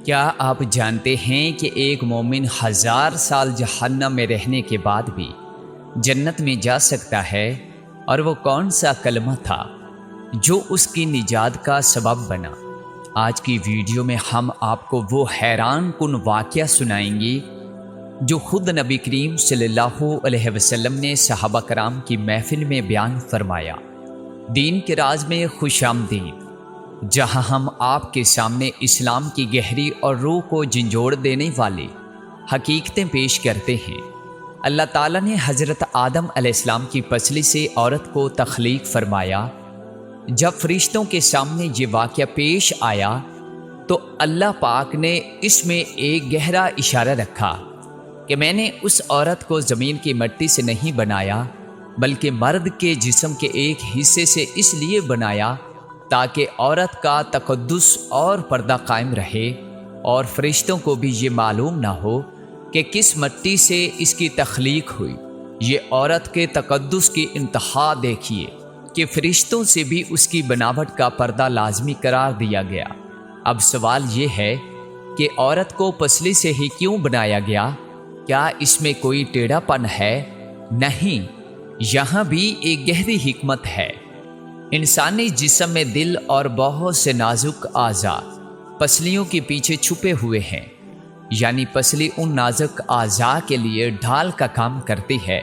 کیا آپ جانتے ہیں کہ ایک مومن 1000 سال جہنم میں رہنے کے بعد بھی جنت میں جا سکتا ہے؟ اور وہ کون سا کلمہ تھا جو اس کی نجات کا سبب بنا؟ آج کی ویڈیو میں ہم آپ کو وہ حیران کن واقعہ سنائیں گے جو خود نبی کریم صلی اللہ علیہ وسلم نے صحابہ کرام کی محفل میں بیان فرمایا۔ دین کے راز میں خوش آمدید، جہاں ہم آپ کے سامنے اسلام کی گہری اور روح کو جھنجھوڑ دینے والی حقیقتیں پیش کرتے ہیں۔ اللہ تعالیٰ نے حضرت آدم علیہ السلام کی پسلی سے عورت کو تخلیق فرمایا۔ جب فرشتوں کے سامنے یہ واقعہ پیش آیا تو اللہ پاک نے اس میں ایک گہرا اشارہ رکھا کہ میں نے اس عورت کو زمین کی مٹی سے نہیں بنایا بلکہ مرد کے جسم کے ایک حصے سے اس لیے بنایا تاکہ عورت کا تقدس اور پردہ قائم رہے، اور فرشتوں کو بھی یہ معلوم نہ ہو کہ کس مٹی سے اس کی تخلیق ہوئی۔ یہ عورت کے تقدس کی انتہا دیکھیے کہ فرشتوں سے بھی اس کی بناوٹ کا پردہ لازمی قرار دیا گیا۔ اب سوال یہ ہے کہ عورت کو پسلی سے ہی کیوں بنایا گیا؟ کیا اس میں کوئی ٹیڑھا پن ہے؟ نہیں، یہاں بھی ایک گہری حکمت ہے۔ انسانی جسم میں دل اور بہت سے نازک اعضاء پسلیوں کے پیچھے چھپے ہوئے ہیں، یعنی پسلی ان نازک اعضاء کے لیے ڈھال کا کام کرتی ہے۔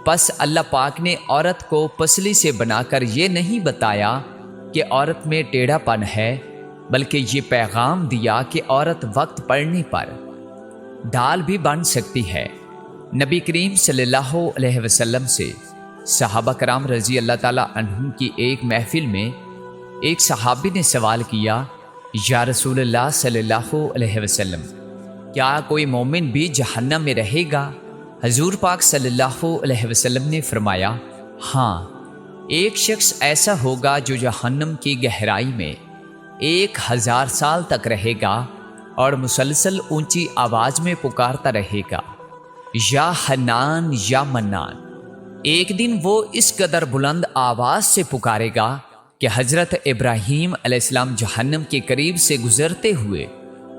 پس اللہ پاک نے عورت کو پسلی سے بنا کر یہ نہیں بتایا کہ عورت میں ٹیڑھا پن ہے، بلکہ یہ پیغام دیا کہ عورت وقت پڑنے پر ڈھال بھی بن سکتی ہے۔ نبی کریم صلی اللہ علیہ وسلم سے صحابہ کرام رضی اللہ تعالیٰ عنہم کی ایک محفل میں ایک صحابی نے سوال کیا، یا رسول اللہ صلی اللہ علیہ وسلم، کیا کوئی مومن بھی جہنم میں رہے گا؟ حضور پاک صلی اللہ علیہ وسلم نے فرمایا، ہاں، ایک شخص ایسا ہوگا جو جہنم کی گہرائی میں 1000 سال تک رہے گا اور مسلسل اونچی آواز میں پکارتا رہے گا، یا حنان یا منان۔ ایک دن وہ اس قدر بلند آواز سے پکارے گا کہ حضرت ابراہیم علیہ السلام جہنم کے قریب سے گزرتے ہوئے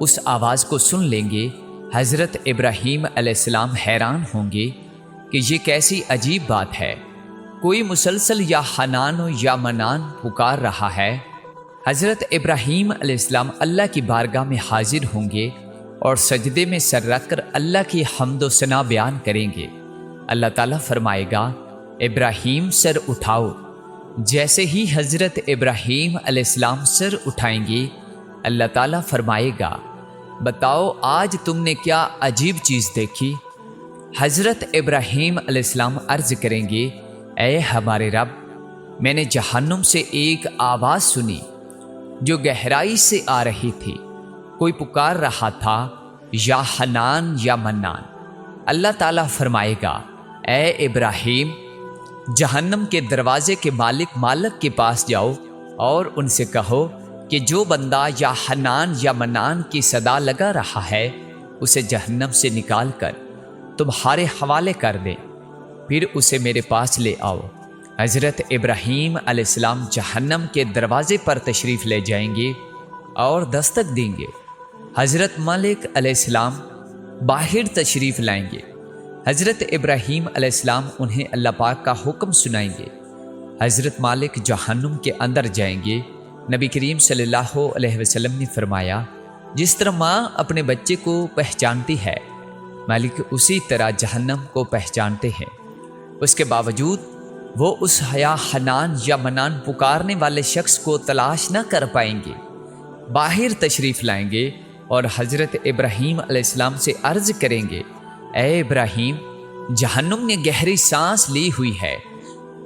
اس آواز کو سن لیں گے۔ حضرت ابراہیم علیہ السلام حیران ہوں گے کہ یہ کیسی عجیب بات ہے، کوئی مسلسل یا حنان یا منان پکار رہا ہے۔ حضرت ابراہیم علیہ السلام اللہ کی بارگاہ میں حاضر ہوں گے اور سجدے میں سر رکھ کر اللہ کی حمد و ثنا بیان کریں گے۔ اللہ تعالیٰ فرمائے گا، ابراہیم سر اٹھاؤ۔ جیسے ہی حضرت ابراہیم علیہ السلام سر اٹھائیں گے، اللہ تعالیٰ فرمائے گا، بتاؤ آج تم نے کیا عجیب چیز دیکھی؟ حضرت ابراہیم علیہ السلام عرض کریں گے، اے ہمارے رب، میں نے جہنم سے ایک آواز سنی جو گہرائی سے آ رہی تھی، کوئی پکار رہا تھا، یا حنان یا منان۔ اللہ تعالیٰ فرمائے گا، اے ابراہیم، جہنم کے دروازے کے مالک کے پاس جاؤ اور ان سے کہو کہ جو بندہ یا حنان یا منان کی صدا لگا رہا ہے اسے جہنم سے نکال کر تمہارے حوالے کر دے، پھر اسے میرے پاس لے آؤ۔ حضرت ابراہیم علیہ السلام جہنم کے دروازے پر تشریف لے جائیں گے اور دستک دیں گے۔ حضرت مالک علیہ السلام باہر تشریف لائیں گے۔ حضرت ابراہیم علیہ السلام انہیں اللہ پاک کا حکم سنائیں گے۔ حضرت مالک جہنم کے اندر جائیں گے۔ نبی کریم صلی اللہ علیہ وسلم نے فرمایا، جس طرح ماں اپنے بچے کو پہچانتی ہے، مالک اسی طرح جہنم کو پہچانتے ہیں۔ اس کے باوجود وہ اس یا حنان یا منان پکارنے والے شخص کو تلاش نہ کر پائیں گے۔ باہر تشریف لائیں گے اور حضرت ابراہیم علیہ السلام سے عرض کریں گے، اے ابراہیم، جہنم نے گہری سانس لی ہوئی ہے،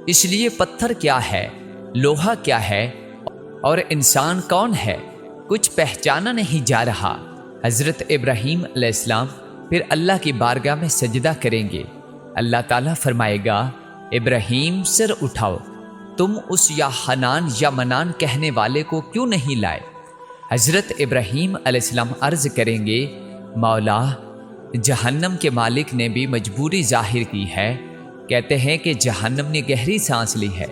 اس لیے پتھر کیا ہے، لوہا کیا ہے اور انسان کون ہے، کچھ پہچانا نہیں جا رہا۔ حضرت ابراہیم علیہ السلام پھر اللہ کی بارگاہ میں سجدہ کریں گے۔ اللہ تعالیٰ فرمائے گا، ابراہیم سر اٹھاؤ، تم اس یا حنان یا منان کہنے والے کو کیوں نہیں لائے؟ حضرت ابراہیم علیہ السلام عرض کریں گے، مولا، جہنم کے مالک نے بھی مجبوری ظاہر کی ہے، کہتے ہیں کہ جہنم نے گہری سانس لی ہے،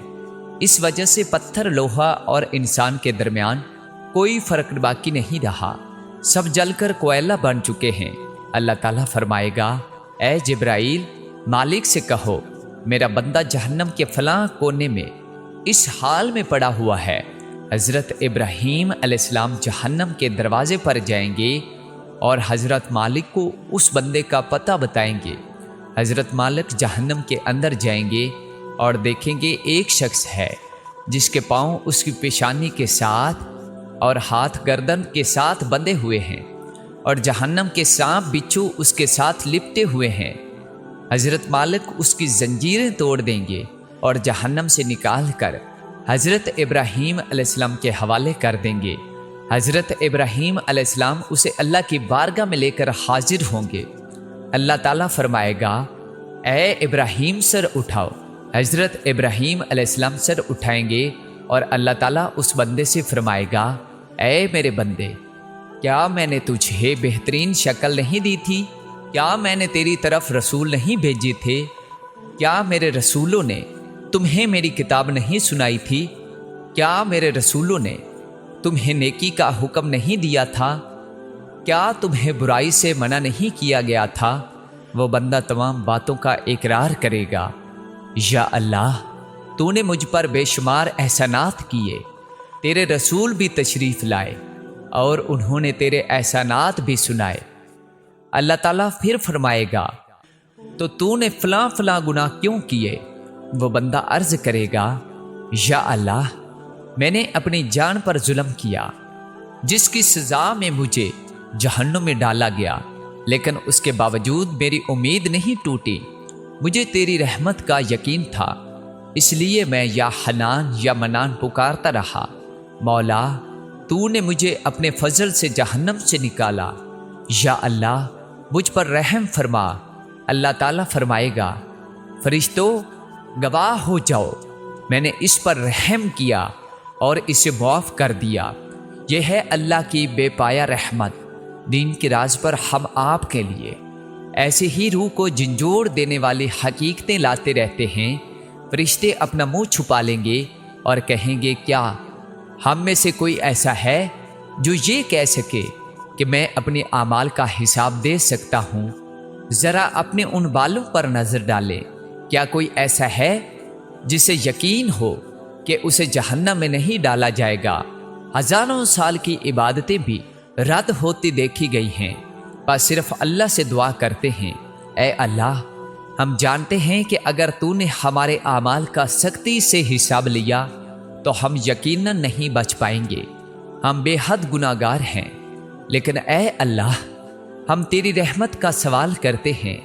اس وجہ سے پتھر، لوہا اور انسان کے درمیان کوئی فرق باقی نہیں رہا۔ سب جل کر کوئلہ بن چکے ہیں۔ اللہ تعالیٰ فرمائے گا، اے جبرائیل، مالک سے کہو میرا بندہ جہنم کے فلاں کونے میں اس حال میں پڑا ہوا ہے۔ حضرت ابراہیم علیہ السلام جہنم کے دروازے پر جائیں گے اور حضرت مالک کو اس بندے کا پتہ بتائیں گے۔ حضرت مالک جہنم کے اندر جائیں گے اور دیکھیں گے ایک شخص ہے جس کے پاؤں اس کی پیشانی کے ساتھ اور ہاتھ گردن کے ساتھ بندھے ہوئے ہیں، اور جہنم کے سانپ بچھو اس کے ساتھ لپٹے ہوئے ہیں۔ حضرت مالک اس کی زنجیریں توڑ دیں گے اور جہنم سے نکال کر حضرت ابراہیم علیہ السلام کے حوالے کر دیں گے۔ حضرت ابراہیم علیہ السلام اسے اللہ کی بارگاہ میں لے کر حاضر ہوں گے۔ اللہ تعالیٰ فرمائے گا، اے ابراہیم سر اٹھاؤ۔ حضرت ابراہیم علیہ السلام سر اٹھائیں گے اور اللہ تعالیٰ اس بندے سے فرمائے گا، اے میرے بندے، کیا میں نے تجھے بہترین شکل نہیں دی تھی؟ کیا میں نے تیری طرف رسول نہیں بھیجے تھے؟ کیا میرے رسولوں نے تمہیں میری کتاب نہیں سنائی تھی؟ کیا میرے رسولوں نے تمہیں نیکی کا حکم نہیں دیا تھا؟ کیا تمہیں برائی سے منع نہیں کیا گیا تھا؟ وہ بندہ تمام باتوں کا اقرار کرے گا، یا اللہ، تو نے مجھ پر بے شمار احسانات کیے، تیرے رسول بھی تشریف لائے اور انہوں نے تیرے احسانات بھی سنائے۔ اللہ تعالیٰ پھر فرمائے گا، تو نے فلاں فلاں گناہ کیوں کیے؟ وہ بندہ عرض کرے گا، یا اللہ، میں نے اپنی جان پر ظلم کیا، جس کی سزا میں مجھے جہنم میں ڈالا گیا، لیکن اس کے باوجود میری امید نہیں ٹوٹی۔ مجھے تیری رحمت کا یقین تھا، اس لیے میں یا حنان یا منان پکارتا رہا۔ مولا، تو نے مجھے اپنے فضل سے جہنم سے نکالا، یا اللہ مجھ پر رحم فرما۔ اللہ تعالیٰ فرمائے گا، فرشتوں گواہ ہو جاؤ، میں نے اس پر رحم کیا اور اسے معاف کر دیا۔ یہ ہے اللہ کی بے پایا رحمت دین کے راز پر ہم آپ کے لیے۔ ایسے ہی روح کو جھنجھوڑ دینے والی حقیقتیں لاتے رہتے ہیں۔ فرشتے اپنا منہ چھپا لیں گے اور کہیں گے، کیا ہم میں سے کوئی ایسا ہے جو یہ کہہ سکے کہ میں اپنے اعمال کا حساب دے سکتا ہوں؟ ذرا اپنے ان بالوں پر نظر ڈالے، کیا کوئی ایسا ہے جسے یقین ہو کہ اسے جہنم میں نہیں ڈالا جائے گا؟ ہزاروں سال کی عبادتیں بھی رد ہوتی دیکھی گئی ہیں، بس صرف اللہ سے دعا کرتے ہیں، اے اللہ، ہم جانتے ہیں کہ اگر تو نے ہمارے اعمال کا سختی سے حساب لیا تو ہم یقیناً نہیں بچ پائیں گے، ہم بے حد گناہگار ہیں، لیکن اے اللہ، ہم تیری رحمت کا سوال کرتے ہیں،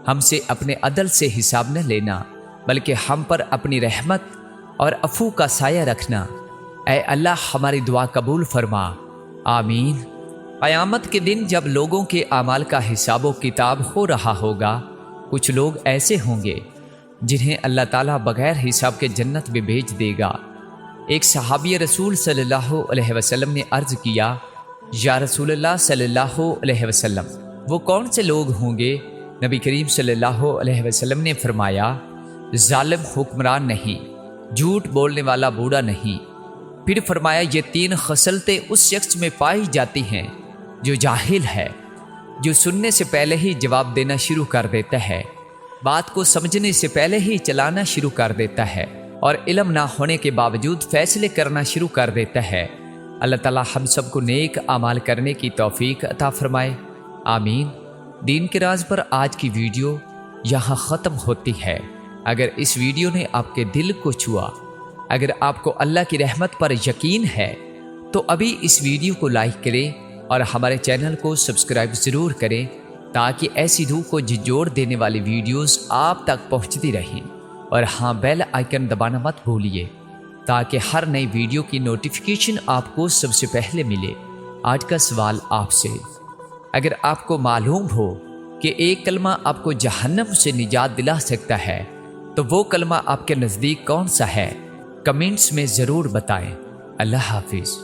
ہم سے اپنے عدل سے حساب نہ لینا، بلکہ ہم پر اپنی رحمت اور عفو کا سایہ رکھنا۔ اے اللہ، ہماری دعا قبول فرما، آمین۔ قیامت کے دن جب لوگوں کے اعمال کا حساب و کتاب ہو رہا ہوگا، کچھ لوگ ایسے ہوں گے جنہیں اللہ تعالیٰ بغیر حساب کے جنت میں بھیج دے گا۔ ایک صحابی رسول صلی اللہ علیہ وسلم نے عرض کیا، یا رسول اللہ صلی اللہ علیہ وسلم، وہ کون سے لوگ ہوں گے؟ نبی کریم صلی اللہ علیہ وسلم نے فرمایا، ظالم حکمران نہیں، جھوٹ بولنے والا بوڑھا نہیں۔ پھر فرمایا، یہ تین خصلتیں اس شخص میں پائی جاتی ہیں جو جاہل ہے، جو سننے سے پہلے ہی جواب دینا شروع کر دیتا ہے، بات کو سمجھنے سے پہلے ہی چلانا شروع کر دیتا ہے، اور علم نہ ہونے کے باوجود فیصلے کرنا شروع کر دیتا ہے۔ اللہ تعالیٰ ہم سب کو نیک اعمال کرنے کی توفیق عطا فرمائے، آمین۔ دین کے راز پر آج کی ویڈیو یہاں ختم ہوتی ہے۔ اگر اس ویڈیو نے آپ کے دل کو چھوا، اگر آپ کو اللہ کی رحمت پر یقین ہے، تو ابھی اس ویڈیو کو لائک کریں اور ہمارے چینل کو سبسکرائب ضرور کریں، تاکہ ایسی روح کو جھنجھوڑ دینے والی ویڈیوز آپ تک پہنچتی رہیں۔ اور ہاں، بیل آئیکن دبانا مت بھولیے تاکہ ہر نئی ویڈیو کی نوٹیفیکیشن آپ کو سب سے پہلے ملے۔ آج کا سوال آپ سے، اگر آپ کو معلوم ہو کہ ایک کلمہ آپ کو جہنم سے نجات دلا سکتا ہے، تو وہ کلمہ آپ کے نزدیک کون سا ہے؟ کمنٹس میں ضرور بتائیں۔ اللہ حافظ۔